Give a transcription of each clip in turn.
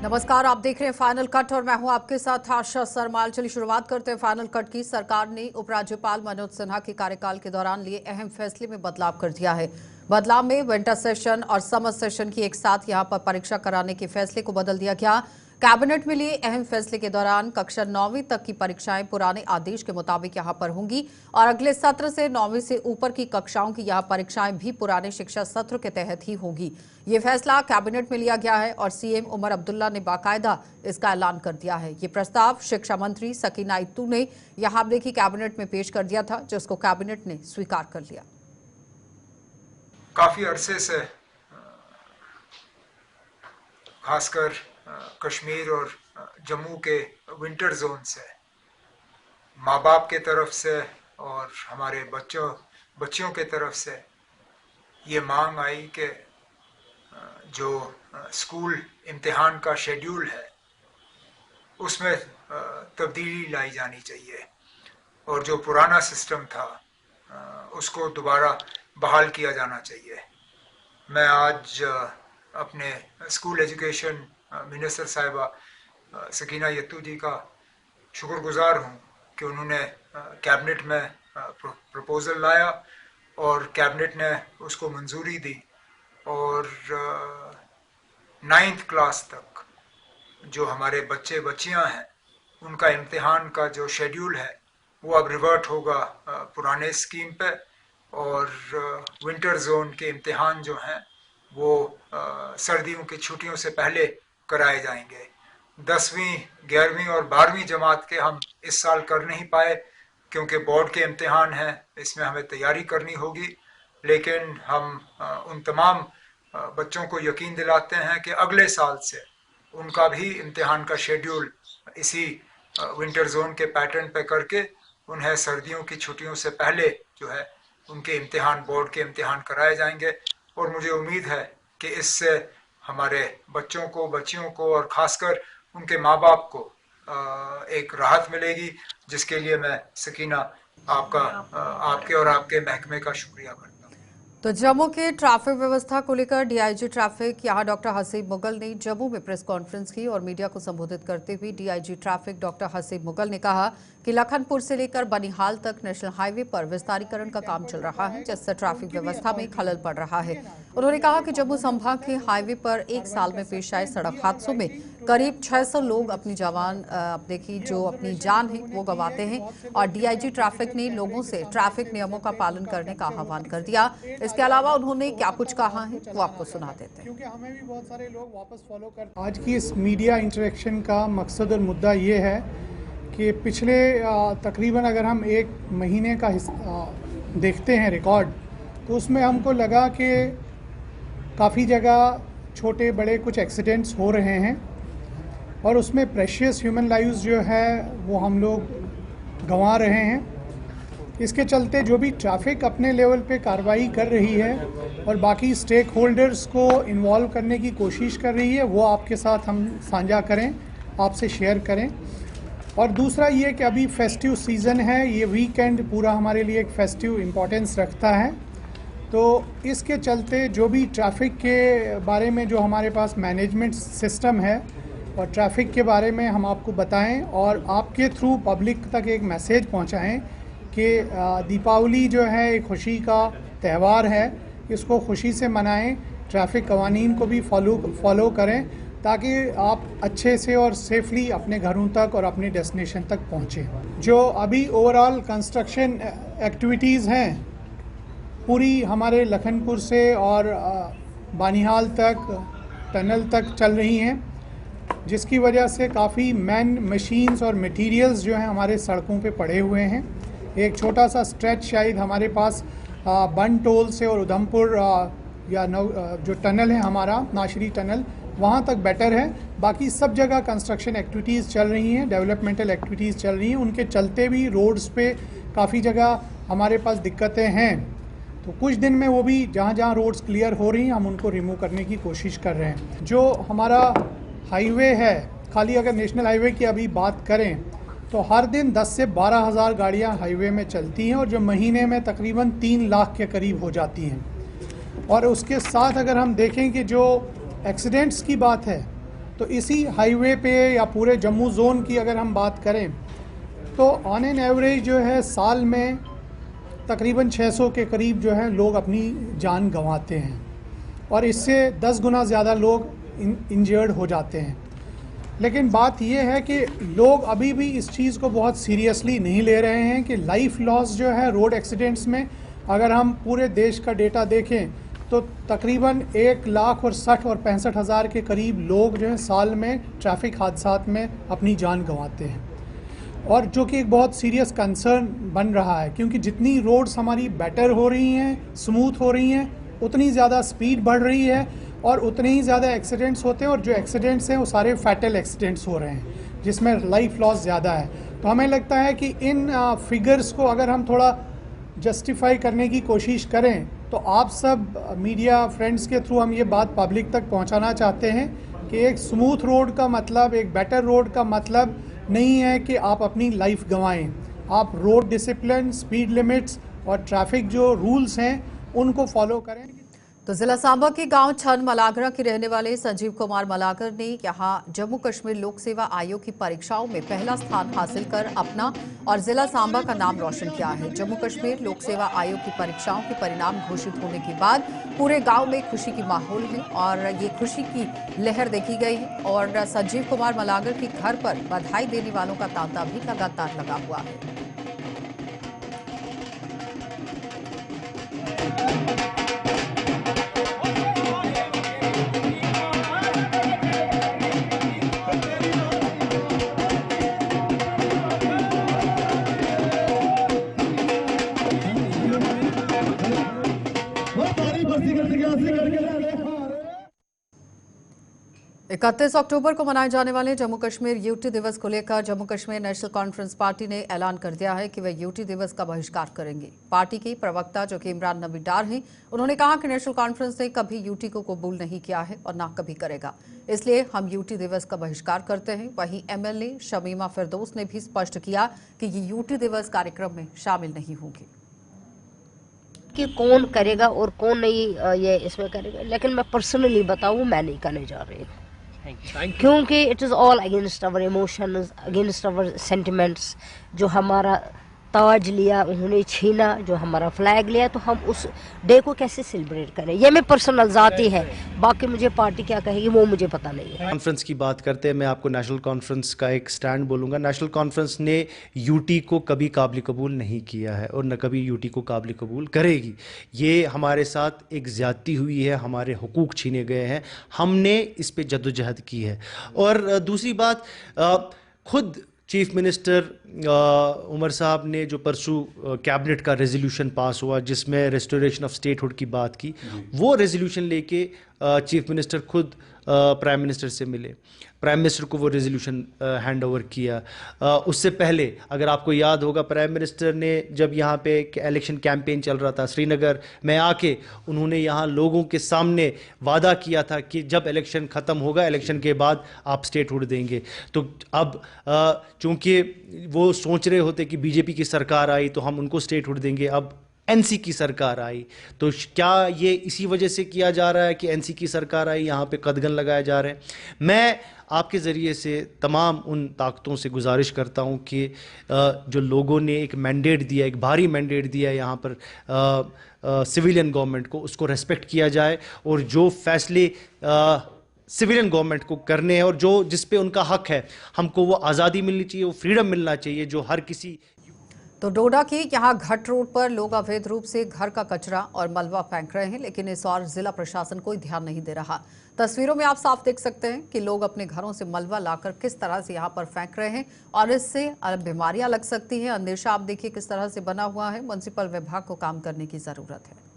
नमस्कार, आप देख रहे हैं फाइनल कट और मैं हूं आपके साथ आशा सरमाल। चलिए शुरुआत करते हैं फाइनल कट की। सरकार ने उपराज्यपाल मनोज सिन्हा के कार्यकाल के दौरान लिए अहम फैसले में बदलाव कर दिया है। बदलाव में विंटर सेशन और समर सेशन की एक साथ यहां पर परीक्षा कराने के फैसले को बदल दिया गया। कैबिनेट में लिए अहम फैसले के दौरान कक्षा 9वीं तक की परीक्षाएं पुराने आदेश के मुताबिक यहां पर होंगी और अगले सत्र से 9वीं से ऊपर की कक्षाओं की यह परीक्षाएं भी पुराने शिक्षा सत्र के तहत ही होगी। ये फैसला कैबिनेट में लिया गया है और सीएम उमर अब्दुल्ला ने बाकायदा इसका ऐलान कर दिया है। ये प्रस्ताव शिक्षा मंत्री सकीना इत्तू ने यहां देखी कैबिनेट में पेश कर दिया था, जिसको कैबिनेट ने स्वीकार कर लिया। काफी अरसे से खासकर कश्मीर और जम्मू के विंटर जोन से माँ बाप के तरफ से और हमारे बच्चियों के तरफ से ये मांग आई कि जो स्कूल इम्तिहान का शेड्यूल है उसमें तब्दीली लाई जानी चाहिए और जो पुराना सिस्टम था उसको दोबारा बहाल किया जाना चाहिए। मैं आज अपने स्कूल एजुकेशन मिनिस्टर साहिबा सकीना यत्तू जी का शुक्रगुजार हूँ कि उन्होंने कैबिनेट में प्रपोज़ल लाया और कैबिनेट ने उसको मंजूरी दी और 9th क्लास तक जो हमारे बच्चे बच्चियाँ हैं उनका इम्तिहान का जो शेड्यूल है वो अब रिवर्ट होगा पुराने स्कीम पे और विंटर जोन के इम्तिहान जो हैं वो सर्दियों की छुट्टियों से पहले कराए जाएंगे। 10वीं 11वीं और 12वीं जमात के हम इस साल कर नहीं पाए क्योंकि बोर्ड के इम्तिहान हैं, इसमें हमें तैयारी करनी होगी, लेकिन हम उन तमाम बच्चों को यकीन दिलाते हैं कि अगले साल से उनका भी इम्तिहान का शेड्यूल इसी विंटर जोन के पैटर्न पे करके उन्हें सर्दियों की छुट्टियों से पहले जो है उनके इम्तिहान बोर्ड के इम्तिहान कराए जाएंगे। और मुझे उम्मीद है कि इससे हमारे बच्चों को बच्चियों को और ख़ासकर उनके माँ बाप को एक राहत मिलेगी, जिसके लिए मैं सकीना आपके और आपके महकमे का शुक्रिया करता हूँ। तो जम्मू के ट्रैफिक व्यवस्था को लेकर डीआईजी ट्रैफिक यहां डॉक्टर हसीब मुगल ने जम्मू में प्रेस कॉन्फ्रेंस की और मीडिया को संबोधित करते हुए DIG traffic doctor Haseeb Mughal ने कहा कि लखनपुर से लेकर बनिहाल तक नेशनल हाईवे पर विस्तारीकरण का काम चल रहा है, जिससे ट्रैफिक व्यवस्था में खलल पड़ रहा है। उन्होंने कहा कि जम्मू संभाग के हाईवे पर एक साल में पेश आए सड़क हादसों में करीब 600 लोग अपनी जान है वो गंवाते हैं और डीआईजी ट्रैफिक ने लोगों से ट्रैफिक नियमों का पालन करने का आह्वान कर दिया। इसके अलावा उन्होंने क्या कुछ कहा है वो आपको सुना देते हैं, क्योंकि हमें भी बहुत सारे लोग वापस फॉलो करते हैं। आज की इस मीडिया इंटरेक्शन का मकसद और मुद्दा ये है कि पिछले तकरीबन अगर हम एक महीने का देखते हैं रिकॉर्ड, तो उसमें हमको लगा कि काफ़ी जगह छोटे बड़े कुछ एक्सीडेंट्स हो रहे हैं और उसमें प्रेशियस ह्यूमन लाइव्स जो है वो हम लोग गंवा रहे हैं। इसके चलते जो भी ट्रैफिक अपने लेवल पे कार्रवाई कर रही है और बाकी स्टेक होल्डर्स को इन्वॉल्व करने की कोशिश कर रही है, वो आपके साथ हम साझा करें, आपसे शेयर करें। और दूसरा ये कि अभी फेस्टिव सीज़न है, ये वीकेंड पूरा हमारे लिए एक फेस्टिव इम्पोर्टेंस रखता है, तो इसके चलते जो भी ट्रैफिक के बारे में जो हमारे पास मैनेजमेंट सिस्टम है और ट्रैफिक के बारे में हम आपको बताएं और आपके थ्रू पब्लिक तक एक मैसेज पहुंचाएं कि दीपावली जो है एक खुशी का त्यौहार है, इसको खुशी से मनाएं, ट्रैफिक कवानीन को भी फॉलो करें ताकि आप अच्छे से और सेफली अपने घरों तक और अपने डेस्टिनेशन तक पहुँचें। जो अभी ओवरऑल कंस्ट्रक्शन एक्टिविटीज़ हैं पूरी हमारे लखनपुर से और बानिहाल तक टनल तक चल रही हैं, जिसकी वजह से काफ़ी मैन मशीन्स और मटेरियल्स जो हैं हमारे सड़कों पे पड़े हुए हैं। एक छोटा सा स्ट्रेच शायद हमारे पास बन टोल से और उधमपुर जो टनल है हमारा नाशरी टनल, वहाँ तक बेटर है। बाकी सब जगह कंस्ट्रक्शन एक्टिविटीज़ चल रही हैं, डेवलपमेंटल एक्टिविटीज़ चल रही हैं, उनके चलते भी रोड्स पे काफ़ी जगह हमारे पास दिक्कतें हैं। तो कुछ दिन में वो भी जहाँ जहाँ रोड्स क्लियर हो रही हैं हम उनको रिमूव करने की कोशिश कर रहे हैं। जो हमारा हाईवे है, खाली अगर नेशनल हाईवे की अभी बात करें तो हर दिन 10 से 12 हज़ार गाड़ियाँ हाईवे में चलती हैं और जो महीने में तकरीबन 3 लाख के करीब हो जाती हैं। और उसके साथ अगर हम देखें कि जो एक्सीडेंट्स की बात है तो इसी हाईवे पे या पूरे जम्मू ज़ोन की अगर हम बात करें तो ऑन एन एवरेज जो है साल में तकरीबन 600 के करीब जो है लोग अपनी जान गंवाते हैं और इससे 10 गुना ज़्यादा लोग इंजर्ड हो जाते हैं। लेकिन बात यह है कि लोग अभी भी इस चीज़ को बहुत सीरियसली नहीं ले रहे हैं कि लाइफ लॉस जो है रोड एक्सीडेंट्स में, अगर हम पूरे देश का डेटा देखें तो तकरीबन 1,60,000 और 65,000 के करीब लोग जो है साल में ट्रैफिक हादसात में अपनी जान गंवाते हैं, और जो कि एक बहुत सीरियस कंसर्न बन रहा है क्योंकि जितनी रोड्स हमारी बेटर हो रही हैं, स्मूथ हो रही हैं, उतनी ज़्यादा स्पीड बढ़ रही है और उतने ही ज़्यादा एक्सीडेंट्स होते हैं, और जो एक्सीडेंट्स हैं वो सारे फैटल एक्सीडेंट्स हो रहे हैं जिसमें लाइफ लॉस ज़्यादा है। तो हमें लगता है कि इन फिगर्स को अगर हम थोड़ा जस्टिफाई करने की कोशिश करें तो आप सब मीडिया फ्रेंड्स के थ्रू हम ये बात पब्लिक तक पहुंचाना चाहते हैं कि एक स्मूथ रोड का मतलब, एक बेटर रोड का मतलब नहीं है कि आप अपनी लाइफ गंवाएं। आप रोड डिसिप्लिन, स्पीड लिमिट्स और ट्रैफिक जो रूल्स हैं उनको फॉलो करें। तो जिला सांबा के गांव छन मलागरा के रहने वाले संजीव कुमार मलागर ने यहां जम्मू कश्मीर लोक सेवा आयोग की परीक्षाओं में पहला स्थान हासिल कर अपना और जिला सांबा का नाम रोशन किया है। जम्मू कश्मीर लोक सेवा आयोग की परीक्षाओं के परिणाम घोषित होने के बाद पूरे गांव में खुशी की माहौल है और ये खुशी की लहर देखी गई है और संजीव कुमार मलागर के घर पर बधाई देने वालों का तांता भी लगातार लगा हुआ है। इकतीस अक्टूबर को मनाए जाने वाले जम्मू कश्मीर यूटी दिवस को लेकर Jammu Kashmir national conference party ने ऐलान कर दिया है कि वे यूटी दिवस का बहिष्कार करेंगे। पार्टी के प्रवक्ता जो कि इमरान नबी डार हैं, उन्होंने कहा कि नेशनल कॉन्फ्रेंस ने कभी यूटी को कबूल नहीं किया है और ना कभी करेगा, इसलिए हम यूटी दिवस का बहिष्कार करते हैं। वहीं एमएलए शमीमा फिरदौस ने भी स्पष्ट किया कि ये यूटी दिवस कार्यक्रम में शामिल नहीं होंगे। कि कौन करेगा और कौन नहीं ये इसमें करेगा, लेकिन मैं पर्सनली बताऊं मैं नहीं करने जा रही हूँ क्योंकि it is all against our emotions, against our sentiments. जो हमारा ताज लिया उन्होंने छीना, जो हमारा फ्लैग लिया, तो हम उस डे को कैसे सेलिब्रेट करें, ये मैं पर्सनल ज़ाती है। बाकी मुझे पार्टी क्या कहेगी वो मुझे पता नहीं है। कॉन्फ्रेंस की बात करते हैं, मैं आपको नेशनल कॉन्फ्रेंस का एक स्टैंड बोलूँगा। नेशनल कॉन्फ्रेंस ने यूटी को कभी काबिल कबूल नहीं किया है और न कभी यूटी को काबिल कबूल करेगी। ये हमारे साथ एक ज़्यादती हुई है, हमारे हुकूक छीने गए हैं, हमने इस पे जद्दोजहद की है। और दूसरी बात, खुद चीफ मिनिस्टर उमर साहब ने जो परसों कैबिनेट का रेजोल्यूशन पास हुआ जिसमें रेस्टोरेशन ऑफ स्टेटहुड की बात की, वो रेजोल्यूशन लेके चीफ मिनिस्टर खुद प्राइम मिनिस्टर से मिले, प्राइम मिनिस्टर को वो रेजोल्यूशन हैंड ओवर किया। उससे पहले अगर आपको याद होगा, प्राइम मिनिस्टर ने जब यहाँ पे इलेक्शन कैंपेन चल रहा था श्रीनगर में आके, उन्होंने यहाँ लोगों के सामने वादा किया था कि जब इलेक्शन ख़त्म होगा, इलेक्शन के बाद आप स्टेटहुड देंगे। तो अब चूँकि वो सोच रहे होते कि बीजेपी की सरकार आई तो हम उनको स्टेटहुड देंगे, अब एनसी की सरकार आई, तो क्या ये इसी वजह से किया जा रहा है कि एनसी की सरकार आई, यहाँ पे कदगन लगाए जा रहे हैं? मैं आपके ज़रिए से तमाम उन ताकतों से गुजारिश करता हूँ कि जो लोगों ने एक मैंडेट दिया, एक भारी मैंडेट दिया यहाँ पर सिविलियन गवर्नमेंट को, उसको रेस्पेक्ट किया जाए और जो फैसले सिविलियन गवर्नमेंट को करने हैं और जो जिस पे उनका हक है, हमको वो आज़ादी मिलनी चाहिए, वो फ्रीडम मिलना चाहिए जो हर किसी। तो डोडा की यहाँ घट रोड पर लोग अवैध रूप से घर का कचरा और मलबा फेंक रहे हैं, लेकिन इस और जिला प्रशासन कोई ध्यान नहीं दे रहा। तस्वीरों में आप साफ देख सकते हैं कि लोग अपने घरों से मलबा लाकर किस तरह से यहाँ पर फेंक रहे हैं और इससे बीमारियां लग सकती हैं। अंदेशा आप देखिए किस तरह से बना हुआ है। म्युनिसिपल विभाग को काम करने की जरूरत है।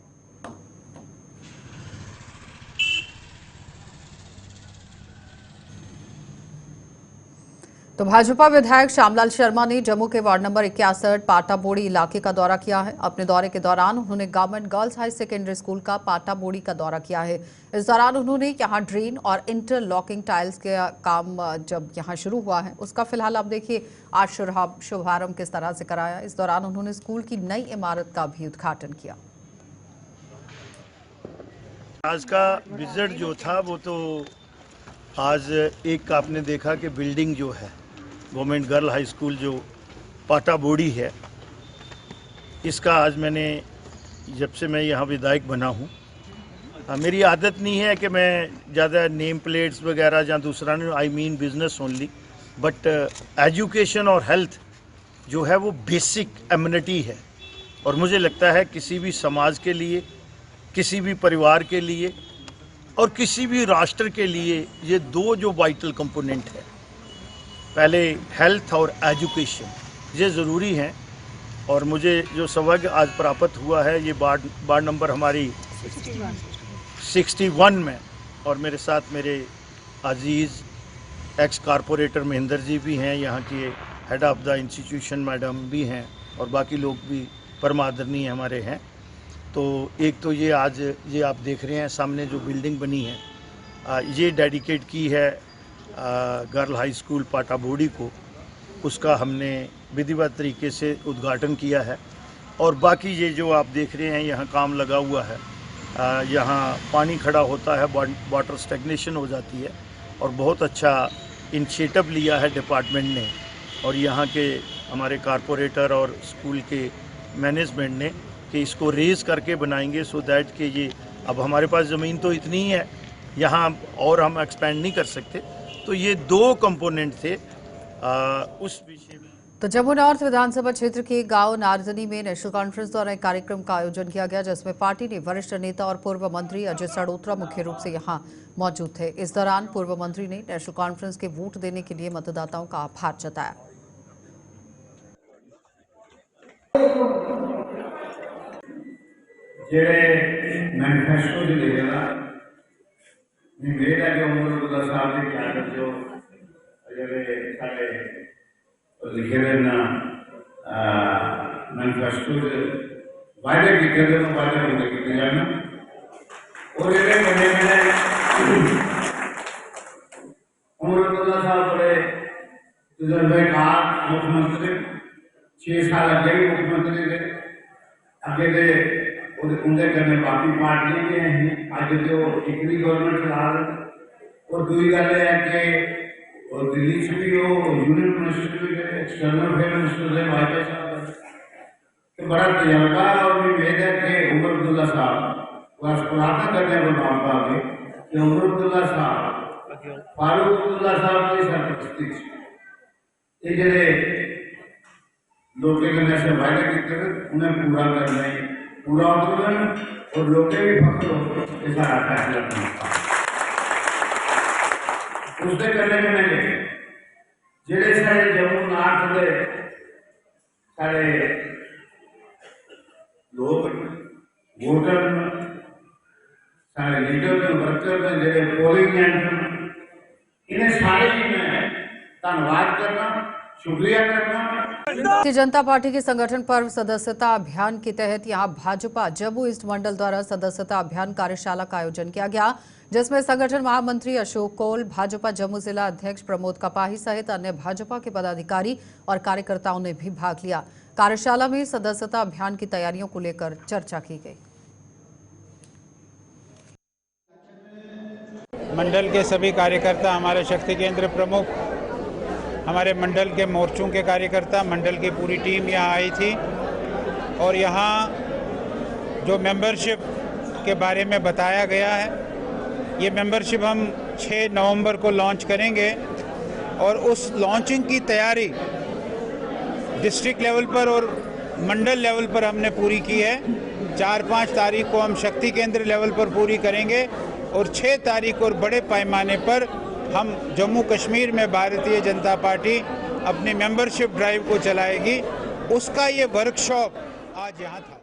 तो भाजपा विधायक श्यामलाल शर्मा ने जम्मू के वार्ड नंबर 61 पाटाबोड़ी इलाके का दौरा किया है। अपने दौरे के दौरान उन्होंने government girls high secondary school का पाटाबोड़ी का दौरा किया है। इस दौरान उन्होंने यहां ड्रेन और इंटरलॉकिंग टाइल्स का काम जब यहां शुरू हुआ है उसका फिलहाल आप देखिए आज शुभारंभ किस तरह से कराया। इस दौरान उन्होंने स्कूल की नई इमारत का भी उद्घाटन किया। आज का विजिट जो था वो तो आज एक आपने देखा कि बिल्डिंग जो है गवर्नमेंट गर्ल हाई स्कूल जो पाटा बोड़ी है, इसका आज मैंने जब से मैं यहाँ विधायक बना हूँ, मेरी आदत नहीं है कि मैं ज़्यादा नेम प्लेट्स वगैरह या दूसरा नहीं, I mean business only, but education और हेल्थ जो है वो बेसिक एमिनिटी है। और मुझे लगता है किसी भी समाज के लिए, किसी भी परिवार के लिए और किसी भी राष्ट्र के लिए ये दो जो वाइटल कंपोनेंट है, पहले हेल्थ और एजुकेशन, ये ज़रूरी हैं। और मुझे जो सौभाग्य आज प्राप्त हुआ है, ये वार्ड नंबर हमारी 61 में, और मेरे साथ मेरे अजीज़ एक्स कारपोरेटर महेंद्र जी भी हैं, यहाँ के head of the institution madam भी हैं, और बाकी लोग भी परम आदरणीय हमारे हैं। तो एक तो ये आज ये आप देख रहे हैं सामने जो बिल्डिंग बनी है, ये डेडिकेट की है गर्ल हाई स्कूल पाटा बोड़ी को, उसका हमने विधिवत तरीके से उद्घाटन किया है। और बाकी ये जो आप देख रहे हैं यहाँ काम लगा हुआ है, यहाँ पानी खड़ा होता है, वाटर स्टैग्नेशन हो जाती है, और बहुत अच्छा इनिशिएटिव लिया है डिपार्टमेंट ने और यहाँ के हमारे कारपोरेटर और स्कूल के मैनेजमेंट ने कि इसको रेज़ करके बनाएंगे, सो दैट कि ये अब हमारे पास ज़मीन तो इतनी ही है यहाँ और हम एक्सपेंड नहीं कर सकते। तो ये दो कंपोनेंट थे उस विषय में। तो जम्मू नॉर्थ विधानसभा क्षेत्र के गांव नारजनी में नेशनल कॉन्फ्रेंस द्वारा एक कार्यक्रम का आयोजन किया गया, जिसमें पार्टी ने वरिष्ठ नेता और पूर्व मंत्री अजय सड़ोत्रा मुख्य रूप से यहां मौजूद थे। इस दौरान पूर्व मंत्री ने नेशनल कॉन्फ्रेंस के वोट देने के लिए मतदाताओं का आभार जताया। मैनिफेस्टो जो देगा मेरा जो उम्र साहब ने क्या कर जो साढ़े लिखे ना मैनिफेस्टो वायदे किए वायदे पूरे किए जाना और ये मैंने उम्र साहब बड़े 2008 मुख्यमंत्री 6 साल अगे मुख्यमंत्री थे, अगे दे उनके कन्ने बाकी पार्टी के हैं, अज तो एक भी गवर्नमेंट चला रहे। और दूसरी गल है कि और दिल्ली से भी वो यूनियन मिनिस्टर भी एक्सटर्नल अफेयर मिनिस्टर है वाजपेयी साहब, तो बड़ा तजर्बा और उम्मीद है कि उमर अब्दुल्ला साहब बस पुराना करने को नाम पाओगे कि उमर अब्दुल्ला साहब फारूक अब्दुल्ला साहब की सरपरस्ती ये जड़े लोग से वायदे किए उन्हें पूरा करना है, पूरा और लोग भी फख्र हो सारा फैसला उसके करने में नहीं जेडे सारे जम्मू नॉर्थ के सारे लोग वोटर सारे लीडर वर्कर जेडे पोलिंग इन्हें सारे ही मैं धन्यवाद करना, शुक्रिया करना। भारतीय जनता पार्टी के संगठन पर्व सदस्यता अभियान के तहत यहां भाजपा जम्मू ईस्ट मंडल द्वारा सदस्यता अभियान कार्यशाला का आयोजन किया गया, जिसमें संगठन महामंत्री अशोक कौल, भाजपा जम्मू जिला अध्यक्ष प्रमोद कपाही सहित अन्य भाजपा के पदाधिकारी और कार्यकर्ताओं ने भी भाग लिया। कार्यशाला में सदस्यता अभियान की तैयारियों को लेकर चर्चा की गई। मंडल के सभी कार्यकर्ता, हमारे शक्ति केंद्र प्रमुख, हमारे मंडल के मोर्चों के कार्यकर्ता, मंडल की पूरी टीम यहाँ आई थी और यहाँ जो मेंबरशिप के बारे में बताया गया है, ये मेंबरशिप हम 6 नवंबर को लॉन्च करेंगे और उस लॉन्चिंग की तैयारी डिस्ट्रिक्ट लेवल पर और मंडल लेवल पर हमने पूरी की है। 4-5 तारीख को हम शक्ति केंद्र लेवल पर पूरी करेंगे और 6 तारीख को बड़े पैमाने पर हम जम्मू कश्मीर में भारतीय जनता पार्टी अपनी मेंबरशिप ड्राइव को चलाएगी। उसका ये वर्कशॉप आज यहाँ था।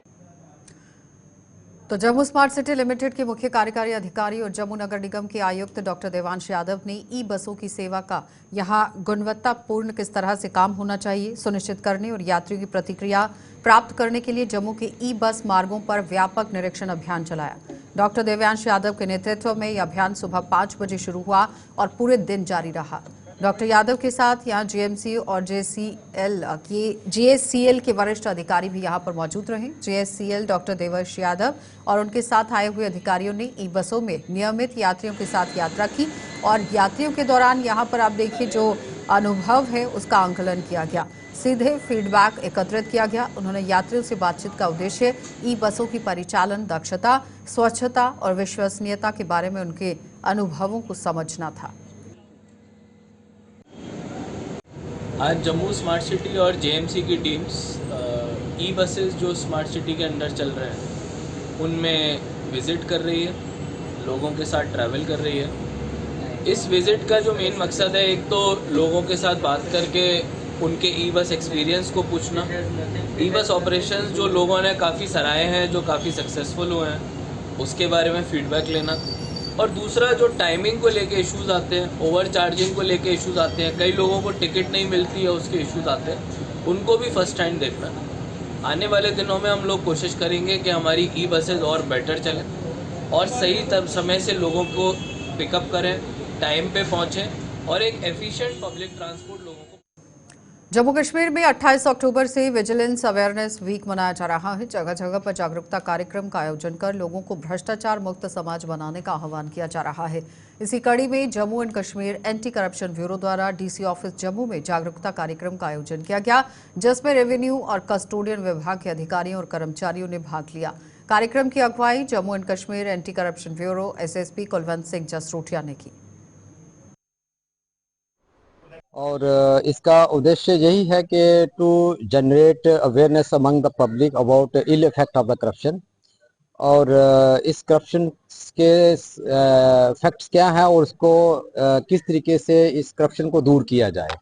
तो जम्मू स्मार्ट सिटी लिमिटेड के मुख्य कार्यकारी अधिकारी और जम्मू नगर निगम के आयुक्त डॉक्टर देवांश यादव ने ई बसों की सेवा का यहां गुणवत्तापूर्ण किस तरह से काम होना चाहिए सुनिश्चित करने और यात्रियों की प्रतिक्रिया प्राप्त करने के लिए जम्मू के ई बस मार्गों पर व्यापक निरीक्षण अभियान चलाया। डॉक्टर देवांश यादव के नेतृत्व में यह अभियान सुबह 5 बजे शुरू हुआ और पूरे दिन जारी रहा। डॉक्टर यादव के साथ यहाँ जीएमसी और जेएससीएल के वरिष्ठ अधिकारी भी यहाँ पर मौजूद रहे। जेएससीएल डॉक्टर देवर्ष यादव और उनके साथ आए हुए अधिकारियों ने ई बसों में नियमित यात्रियों के साथ यात्रा की और यात्रियों के दौरान यहाँ पर आप देखिए जो अनुभव है उसका आंकलन किया गया, सीधे फीडबैक एकत्रित किया गया। उन्होंने यात्रियों से बातचीत का उद्देश्य ई बसों की परिचालन दक्षता, स्वच्छता और विश्वसनीयता के बारे में उनके अनुभवों को समझना था। आज जम्मू स्मार्ट सिटी और जेएमसी की टीम्स ई बसेस जो स्मार्ट सिटी के अंदर चल रहे हैं उनमें विज़िट कर रही है, लोगों के साथ ट्रैवल कर रही है। इस विज़िट का जो मेन मकसद है, एक तो लोगों के साथ बात करके उनके ई बस एक्सपीरियंस को पूछना, ई बस ऑपरेशंस जो लोगों ने काफ़ी सराहे हैं, जो काफ़ी सक्सेसफुल हुए हैं, उसके बारे में फ़ीडबैक लेना। और दूसरा जो टाइमिंग को लेके इश्यूज़ आते हैं, ओवर चार्जिंग को लेके इश्यूज़ आते हैं, कई लोगों को टिकट नहीं मिलती है उसके इश्यूज़ आते हैं, उनको भी फर्स्ट हैंड देखना। आने वाले दिनों में हम लोग कोशिश करेंगे कि हमारी ई बसेज और बेटर चलें और सही समय से लोगों को पिकअप करें, टाइम पे पहुँचें और एक एफिशिएंट पब्लिक ट्रांसपोर्ट लोगों को। जम्मू कश्मीर में 28 अक्टूबर से विजिलेंस अवेयरनेस वीक मनाया जा रहा है। जगह जगह पर जागरूकता कार्यक्रम का आयोजन कर लोगों को भ्रष्टाचार मुक्त समाज बनाने का आह्वान किया जा रहा है। इसी कड़ी में Jammu and Kashmir anti corruption bureau द्वारा डीसी ऑफिस जम्मू में जागरूकता कार्यक्रम का आयोजन किया गया, जिसमें रेवेन्यू और कस्टोडियन विभाग के अधिकारियों और कर्मचारियों ने भाग लिया। कार्यक्रम की अगुवाई Jammu and Kashmir anti corruption bureau SSP Kulwant Singh Jasrotia ने की। और इसका उद्देश्य यही है कि to generate awareness among the public about ill effect of the corruption, और इस करप्शन के फैक्ट्स क्या हैं और उसको किस तरीके से इस करप्शन को दूर किया जाए।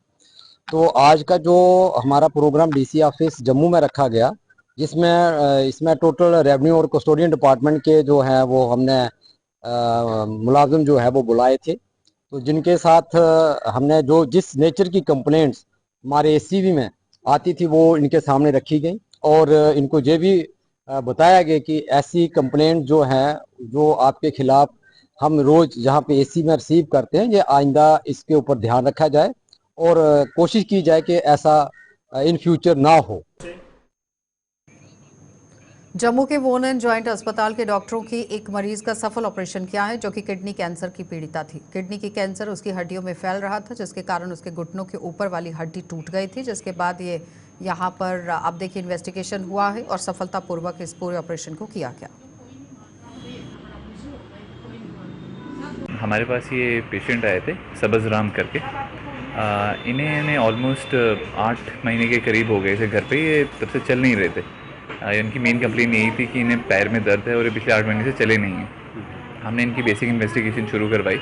तो आज का जो हमारा प्रोग्राम डीसी ऑफिस जम्मू में रखा गया, जिसमें इसमें टोटल रेवेन्यू और कस्टोडियन डिपार्टमेंट के जो हैं वो हमने मुलाजिम जो है वो बुलाए थे, तो जिनके साथ हमने जो जिस नेचर की कंप्लेंट्स हमारे एसीबी में आती थी वो इनके सामने रखी गई और इनको ये भी बताया गया कि ऐसी कंप्लेंट जो है जो आपके खिलाफ हम रोज़ जहाँ पे एसी में रिसीव करते हैं, ये आइंदा इसके ऊपर ध्यान रखा जाए और कोशिश की जाए कि ऐसा इन फ्यूचर ना हो। जम्मू के वोन एंड जॉइंट अस्पताल के डॉक्टरों की एक मरीज का सफल ऑपरेशन किया है, जो कि किडनी कैंसर की पीड़िता थी। किडनी की कैंसर उसकी हड्डियों में फैल रहा था, जिसके कारण उसके घुटनों के ऊपर वाली हड्डी टूट गई थी, जिसके बाद ये यहाँ पर आप देखिए इन्वेस्टिगेशन हुआ है और सफलतापूर्वक इस पूरे ऑपरेशन को किया गया। हमारे पास ये पेशेंट आए थे सबज राम करके, इन्हें ऑलमोस्ट 8 महीने के करीब हो गए थे घर पे, ये तब से चल नहीं रहे थे। इनकी मेन कंप्लेन यही थी कि इन्हें पैर में दर्द है और ये पिछले 8 महीने से चले नहीं हैं। हमने इनकी बेसिक इन्वेस्टिगेशन शुरू करवाई,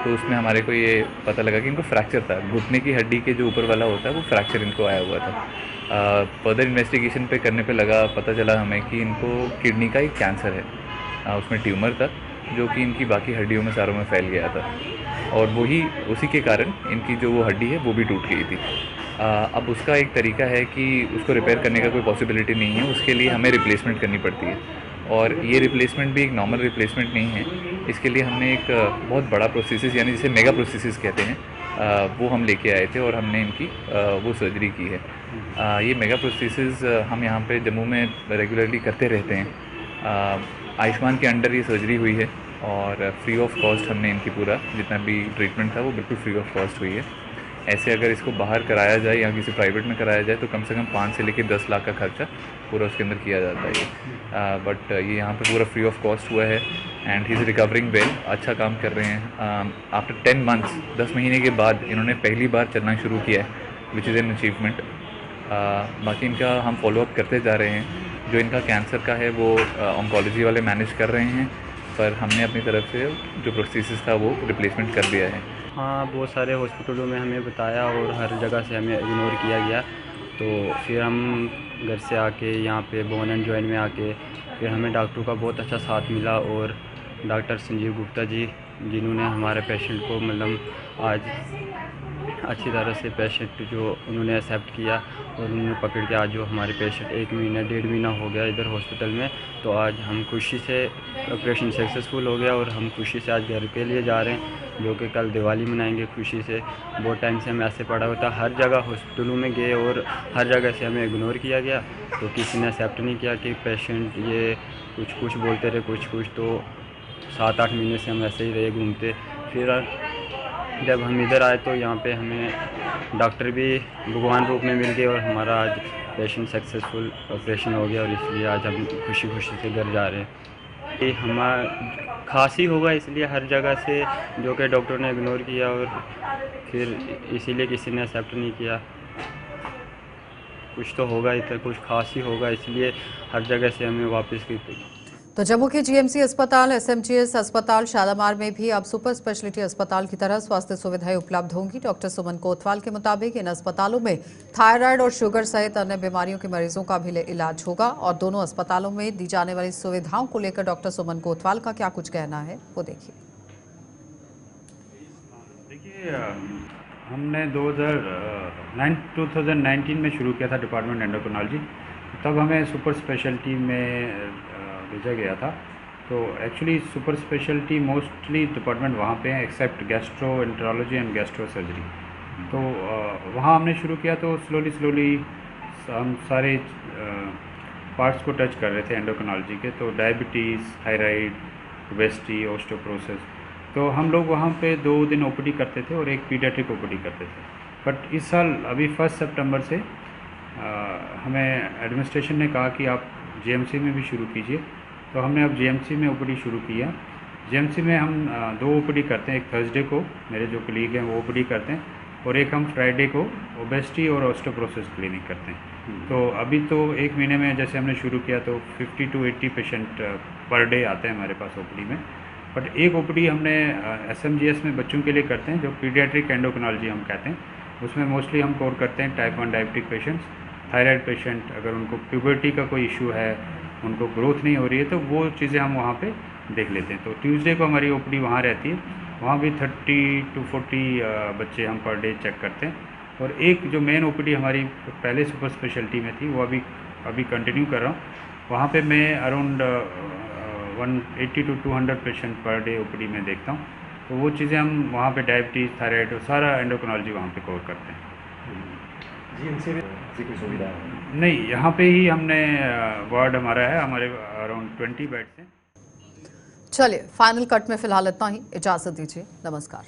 तो उसमें हमारे को ये पता लगा कि इनको फ्रैक्चर था, घुटने की हड्डी के जो ऊपर वाला होता है वो फ्रैक्चर इनको आया हुआ था। फर्दर इन्वेस्टिगेशन पे करने पे पता चला हमें कि इनको किडनी का एक कैंसर है, उसमें ट्यूमर था जो कि इनकी बाकी हड्डियों में सारों में फैल गया था और उसी के कारण इनकी जो वो हड्डी है वो भी टूट गई थी। अब उसका एक तरीका है कि उसको रिपेयर करने का कोई पॉसिबिलिटी नहीं है, उसके लिए हमें रिप्लेसमेंट करनी पड़ती है और ये रिप्लेसमेंट भी एक नॉर्मल रिप्लेसमेंट नहीं है। इसके लिए हमने एक बहुत बड़ा प्रोसेसिस यानी जिसे मेगा प्रोसेसिस कहते हैं वो हम लेके आए थे और हमने इनकी वो सर्जरी की है। ये मेगा प्रोसेसिस हम यहाँ पे जम्मू में रेगुलरली करते रहते हैं। आयुष्मान के अंडर ये सर्जरी हुई है और फ्री ऑफ कॉस्ट हमने इनकी पूरा जितना भी ट्रीटमेंट था वो बिल्कुल फ्री ऑफ कॉस्ट हुई है। ऐसे अगर इसको बाहर कराया जाए या किसी प्राइवेट में कराया जाए तो कम से कम 5 से लेकर 10 लाख का खर्चा पूरा उसके अंदर किया जाता है। बट ये यहाँ पे पूरा फ्री ऑफ कॉस्ट हुआ है and he is recovering well, अच्छा काम कर रहे हैं। आफ्टर 10 मंथ्स 10 महीने के बाद इन्होंने पहली बार चलना शुरू किया है, विच इज़ एन अचीवमेंट। बाकी इनका हम फॉलोअप करते जा रहे हैं। जो इनका कैंसर का है वो ऑन्कोलॉजी वाले मैनेज कर रहे हैं, पर हमने अपनी तरफ से जो प्रोसेस था वो रिप्लेसमेंट कर दिया है। हाँ, बहुत सारे हॉस्पिटलों में हमें बताया और हर जगह से हमें इग्नोर किया गया, तो फिर हम घर से आके यहाँ पे बोन एंड जॉइंट में आके फिर हमें डॉक्टरों का बहुत अच्छा साथ मिला और डॉक्टर संजीव गुप्ता जी जिन्होंने हमारे पेशेंट को मतलब आज अच्छी तरह से पेशेंट जो उन्होंने एक्सेप्ट किया और उन्होंने पकड़ के आज जो हमारे पेशेंट 1 महीना 1.5 महीना हो गया इधर हॉस्पिटल में, तो आज हम खुशी से ऑपरेशन सक्सेसफुल हो गया और हम खुशी से आज घर के लिए जा रहे हैं। जो कि कल दिवाली मनाएंगे खुशी से। बहुत टाइम से हमें ऐसे पड़ा होता, हर जगह हॉस्पिटलों में गए और हर जगह से हमें इग्नोर किया गया। तो किसी ने एक्सेप्ट नहीं किया कि पेशेंट ये कुछ बोलते रहे कुछ। तो 7-8 महीने से हम ऐसे ही रहे घूमते। फिर जब हम इधर आए तो यहाँ पे हमें डॉक्टर भी भगवान रूप में मिल गए और हमारा आज पेशेंट सक्सेसफुल ऑपरेशन हो गया और इसलिए आज हम खुशी से घर जा रहे हैं। ये हमारा खांसी होगा इसलिए हर जगह से जो कि डॉक्टर ने इग्नोर किया और फिर इसीलिए किसी ने एक्सेप्ट नहीं किया। कुछ तो होगा इधर, कुछ खांसी होगा इसलिए हर जगह से हमें वापस की। तो जम्मू के जीएमसी अस्पताल, एसएमजीएस अस्पताल शालामार में भी अब सुपर स्पेशलिटी अस्पताल की तरह स्वास्थ्य सुविधाएं उपलब्ध होंगी। डॉक्टर सुमन कोतवाल के मुताबिक इन अस्पतालों में थायराइड और शुगर सहित अन्य बीमारियों के मरीजों का भी इलाज होगा। और दोनों अस्पतालों में दी जाने वाली सुविधाओं को लेकर डॉक्टर सुमन कोतवाल का क्या कुछ कहना है, वो देखिए। हमने 2019 में शुरू किया था डिपार्टमेंट एंडोक्रिनोलॉजी। तब हमें सुपर स्पेशलिटी में भेजा गया था। तो actually super speciality mostly department वहाँ पे हैं except gastroenterology and gastro surgery. तो वहाँ हमने शुरू किया तो स्लोली हम सारे पार्ट्स को टच कर रहे थे एंडोक्रिनोलॉजी के। तो डायबिटीज़, थायराइड, ओबेसिटी, ऑस्टियोपोरोसिस। तो हम लोग वहाँ पे 2 दिन ओपीडी करते थे और एक पीडियाट्रिक ओपीडी करते थे। बट इस साल अभी 1 सितंबर से हमें एडमिनिस्ट्रेशन ने कहा कि आप जीएमसी में भी शुरू कीजिए। तो हमने अब जीएमसी में ओपीडी शुरू किया। जीएमसी में हम 2 ओपीडी करते हैं, एक थर्सडे को मेरे जो कलीग हैं वो ओपीडी करते हैं और एक हम फ्राइडे को ओबेसिटी और ऑस्टियोपोरोसिस क्लिनिक करते हैं। तो अभी तो 1 महीने में जैसे हमने शुरू किया तो 50 to 80 पेशेंट पर डे आते हैं हमारे पास ओपीडी में। बट एक ओपीडी हमने एसएमजीएस में बच्चों के लिए करते हैं जो पीडियाट्रिक एंडोक्रिनोलॉजी हम कहते हैं। उसमें मोस्टली हम कवर करते हैं type 1 diabetic patients, thyroid patient, अगर उनको प्यूबर्टी का कोई इशू है, उनको ग्रोथ नहीं हो रही है तो वो चीज़ें हम वहाँ पे देख लेते हैं। तो ट्यूसडे को हमारी ओपीडी वहाँ रहती है, वहाँ भी 30 to 40 बच्चे हम पर डे चेक करते हैं। और एक जो मेन ओपीडी हमारी पहले सुपर स्पेशलिटी में थी वो अभी कंटिन्यू कर रहा हूँ। वहाँ पे मैं around 180 to 200 patient per day OPD में देखता हूँ। तो वो चीज़ें हम वहाँ पे डायबिटीज़, थायराइड और सारा एंडोक्रिनोलॉजी वहाँ पे कवर करते हैं। जीएमसी में कोई सुविधा है? नहीं, यहाँ पे ही हमने वार्ड हमारा है, हमारे अराउंड 20 बेड्स हैं। चलिए, फाइनल कट में फिलहाल इतना ही। इजाजत दीजिए, नमस्कार।